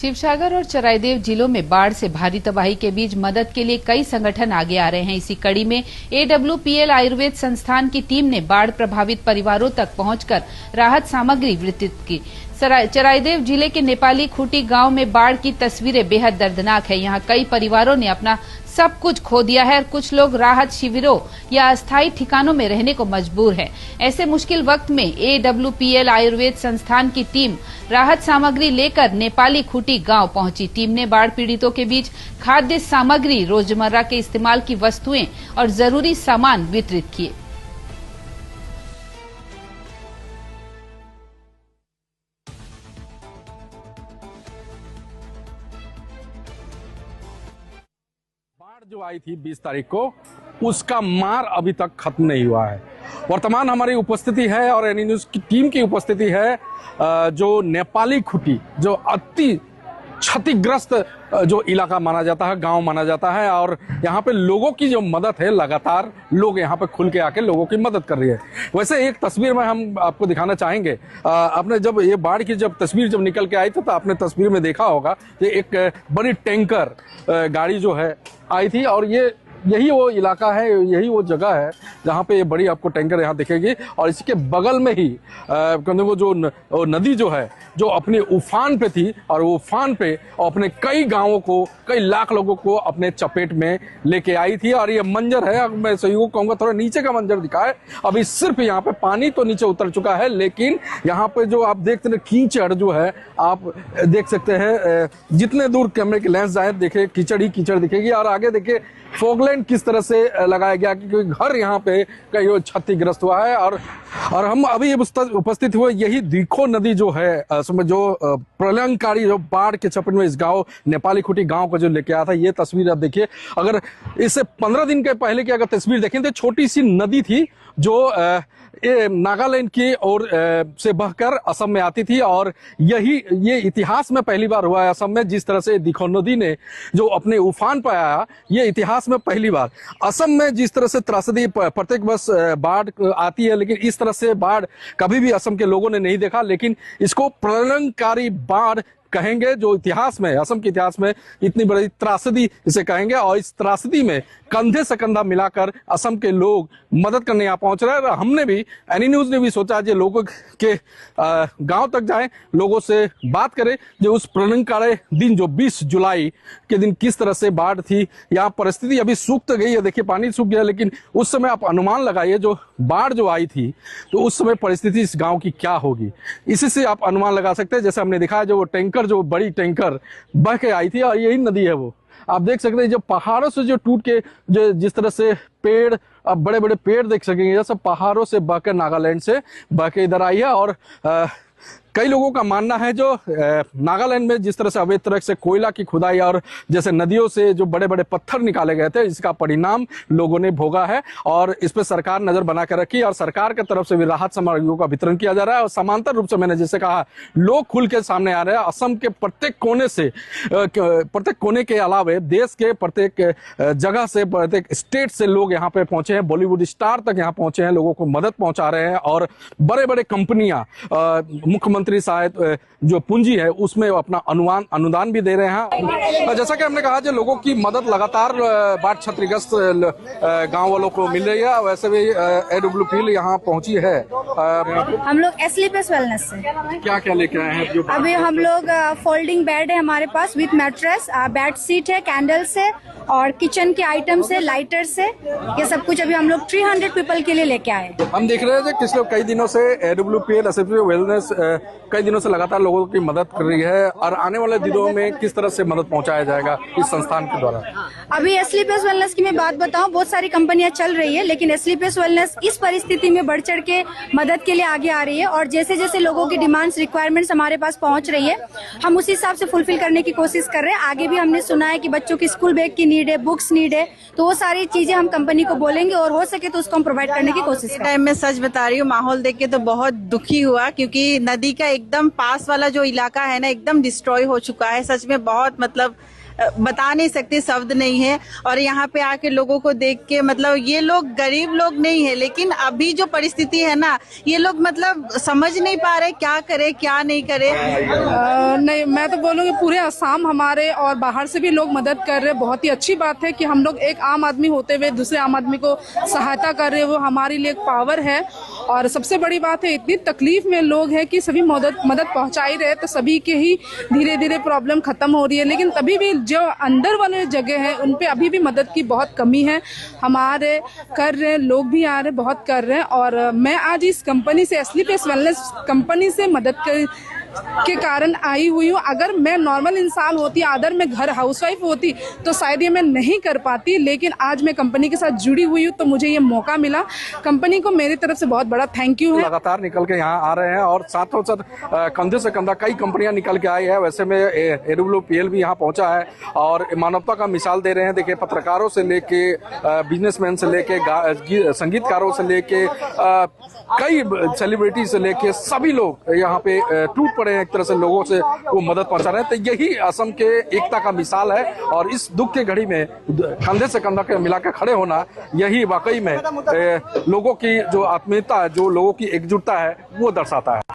शिवसागर और चराइदेव जिलों में बाढ़ से भारी तबाही के बीच मदद के लिए कई संगठन आगे आ रहे हैं। इसी कड़ी में AWPL आयुर्वेद संस्थान की टीम ने बाढ़ प्रभावित परिवारों तक पहुंचकर राहत सामग्री वितरित की। चराइदेव जिले के नेपाली खूटी गांव में बाढ़ की तस्वीरें बेहद दर्दनाक है। यहां कई परिवारों ने अपना सब कुछ खो दिया है और कुछ लोग राहत शिविरों या अस्थायी ठिकानों में रहने को मजबूर हैं। ऐसे मुश्किल वक्त में AWPL आयुर्वेद संस्थान की टीम राहत सामग्री लेकर नेपाली खूटी गांव पहुंची। टीम ने बाढ़ पीड़ितों के बीच खाद्य सामग्री, रोजमर्रा के इस्तेमाल की वस्तुएं और जरूरी सामान वितरित किए। बाढ़ जो आई थी 20 तारीख को, उसका मार अभी तक खत्म नहीं हुआ है। वर्तमान हमारी उपस्थिति है और एनी न्यूज की टीम की उपस्थिति है जो नेपाली खूटी, जो अति क्षतिग्रस्त जो इलाका माना जाता है, गांव माना जाता है, और यहाँ पे लोगों की जो मदद है, लगातार लोग यहाँ पे खुल के आके लोगों की मदद कर रही है। वैसे एक तस्वीर में हम आपको दिखाना चाहेंगे। आपने जब ये बाढ़ की तस्वीर जब निकल के आई थी तो आपने तस्वीर में देखा होगा कि एक बड़ी टैंकर गाड़ी जो है आई थी, और यही वो इलाका है, यही वो जगह है जहाँ पे ये बड़ी आपको टैंकर यहाँ दिखेगी। और इसके बगल में ही वो जो नदी जो है, जो अपने उफान पे थी, और वो उफान पे अपने कई गांवों को, कई लाख लोगों को अपने चपेट में लेके आई थी। और ये मंजर है, मैं सही को कहूँगा, थोड़ा नीचे का मंजर दिखा है। अभी सिर्फ यहाँ पे पानी तो नीचे उतर चुका है, लेकिन यहाँ पे जो आप देखते हैं कीचड़ जो है, आप देख सकते हैं जितने दूर कैमरे की लेंस जाए, देखे कीचड़ ही कीचड़ दिखेगी। और आगे देखिए फोगलैंड किस तरह से लगाया गया, क्योंकि घर यहाँ पे कई क्षतिग्रस्त हुआ है। और हम अभी उपस्थित हुए यही दीखो नदी जो है, जो प्रलयंकारी जो बाढ़ के चपेट में इस गांव नेपाली खूटी गांव को जो लेके आया था। ये तस्वीर आप देखिए, अगर इससे 15 दिन के पहले की अगर तस्वीर देखें तो छोटी सी नदी थी जो नागालैंड की ओर से बहकर असम में आती थी। और ये इतिहास में पहली बार हुआ है असम में, जिस तरह से दीखो नदी ने जो अपने उफान पर आया, ये इतिहास में पहली बार। असम में जिस तरह से त्रासदी प्रत्येक वर्ष बाढ़ आती है, लेकिन इस तरह से बाढ़ कभी भी असम के लोगों ने नहीं देखा। लेकिन इसको प्रलयंकारी बाढ़ कहेंगे, जो इतिहास में, असम के इतिहास में इतनी बड़ी त्रासदी इसे कहेंगे। और इस त्रासदी में कंधे से कंधा मिलाकर असम के लोग मदद करने यहाँ पहुंच रहे हैं। और हमने भी, एनी न्यूज ने भी सोचा कि लोगों के गांव तक जाएं, लोगों से बात करें, जो उस प्रलयंकारी दिन, जो 20 जुलाई के दिन किस तरह से बाढ़ थी। यहाँ परिस्थिति अभी सूख तो गई है, देखिए पानी सूख गया, लेकिन उस समय आप अनुमान लगाइए, जो बाढ़ जो आई थी तो उस समय परिस्थिति इस गाँव की क्या होगी, इसी से आप अनुमान लगा सकते हैं। जैसे हमने दिखाया, जो टैंकर, जो बड़ी टैंकर बह के आई थी, और यही नदी है वो, आप देख सकते हैं। जो पहाड़ों से जो टूट के, जो जिस तरह से पेड़, आप बड़े बड़े पेड़ देख सकेंगे, ये सब पहाड़ों से बहकर नागालैंड से बह के इधर आई है। और कई लोगों का मानना है, जो नागालैंड में जिस तरह से अवैध तरह से कोयला की खुदाई और जैसे नदियों से जो बड़े बड़े पत्थर निकाले गए थे, इसका परिणाम लोगों ने भोगा है। और इस पर सरकार नजर बना कर रखी, और सरकार की तरफ से भी राहत सामग्रियों का वितरण किया जा रहा है। और समांतर रूप से मैंने जैसे कहा, लोग खुल के सामने आ रहे हैं। असम के प्रत्येक कोने से, प्रत्येक कोने के अलावे देश के प्रत्येक जगह से, प्रत्येक स्टेट से लोग यहाँ पे पहुंचे हैं। बॉलीवुड स्टार तक यहाँ पहुंचे हैं, लोगों को मदद पहुंचा रहे हैं। और बड़े बड़े कंपनियां, मुख्यमंत्री शायद जो पूंजी है उसमें अपना अनुदान भी दे रहे हैं। जैसा कि हमने कहा, जो लोगों की मदद लगातार बाढ़ क्षतिग्रस्त गांव वालों को मिल रही है। वैसे भी AWPL यहाँ पहुंची है। हम लोग स्लीपर्स वेलनेस से क्या क्या लेके आए हैं? अभी हम लोग फोल्डिंग बेड है हमारे पास विद मैट्रेस, बेड सीट है, कैंडल्स है, और किचन के आइटम्स है, लाइटर से, ये सब कुछ अभी हम लोग 300 पीपल के लिए लेके आए। हम देख रहे हैं कि कई दिनों से AWPL वेलनेस कई दिनों से लगातार लोगों की मदद कर रही है। और आने वाले दिनों में किस तरह से मदद पहुंचाया जाएगा इस संस्थान के द्वारा? अभी स्लीपर्स वेलनेस की मैं बात बताऊं, बहुत सारी कंपनियां चल रही है, लेकिन स्लीपर्स वेलनेस इस परिस्थिति में बढ़ चढ़ के मदद के लिए आगे आ रही है। और जैसे जैसे लोगों की डिमांड्स, रिक्वायरमेंट्स हमारे पास पहुंच रही है, हम उसी हिसाब से फुलफिल करने की कोशिश कर रहे हैं। आगे भी हमने सुना है कि बच्चों की स्कूल बैग की नीड है, बुक्स नीड है, तो वो सारी चीजें हम कंपनी को बोलेंगे, और हो सके तो उसको हम प्रोवाइड करने की कोशिश करेंगे। टाइम में सच बता रही हूँ, माहौल देख के तो बहुत दुखी हुआ, क्योंकि नदी का एकदम पास वाला जो इलाका है ना, एकदम डिस्ट्रॉय हो चुका है। सच में बहुत, मतलब बता नहीं सकते, शब्द नहीं है। और यहाँ पे आके लोगों को देख के, मतलब ये लोग गरीब लोग नहीं है, लेकिन अभी जो परिस्थिति है ना, ये लोग मतलब समझ नहीं पा रहे क्या करे क्या नहीं करे। नहीं, मैं तो बोलूँगी पूरे असम हमारे और बाहर से भी लोग मदद कर रहे हैं। बहुत ही अच्छी बात है कि हम लोग एक आम आदमी होते हुए दूसरे आम आदमी को सहायता कर रहे हैं, वो हमारे लिए एक पावर है। और सबसे बड़ी बात है, इतनी तकलीफ में लोग हैं कि सभी मदद पहुंचा ही रहे, तो सभी के ही धीरे धीरे प्रॉब्लम खत्म हो रही है। लेकिन तभी भी जो अंदर वाले जगह है उन पे अभी भी मदद की बहुत कमी है। हमारे कर रहे लोग भी आ रहे, बहुत कर रहे हैं। और मैं आज इस कंपनी से, एस्लीपेस वेलनेस कंपनी से मदद के कारण आई हुई हूँ। अगर मैं नॉर्मल इंसान होती, अदर मैं घर हाउसवाइफ होती, तो शायद ये मैं नहीं कर पाती। लेकिन आज मैं कंपनी के साथ जुड़ी हुई हूँ, तो मुझे ये मौका मिला। कंपनी को मेरी तरफ से बहुत बड़ा थैंक यू है। लगातार निकल के यहाँ आ रहे हैं और साथों साथ कंधे से कंधा कई कंपनियां निकल के आई है। वैसे में AWPL भी यहाँ पहुंचा है और मानवता का मिसाल दे रहे हैं। देखिए, पत्रकारों से लेके बिजनेसमैन से लेके संगीतकारों से लेके कई सेलिब्रिटी से लेके सभी लोग यहाँ पे टूट पड़े हैं, एक तरह से लोगों से वो मदद पहुंचा रहे हैं। तो यही असम के एकता का मिसाल है और इस दुख के घड़ी में कंधे से कंधा मिलाकर खड़े होना, यही वाकई में लोगों की जो आत्मीयता है, जो लोगों की एकजुटता है, वो दर्शाता है।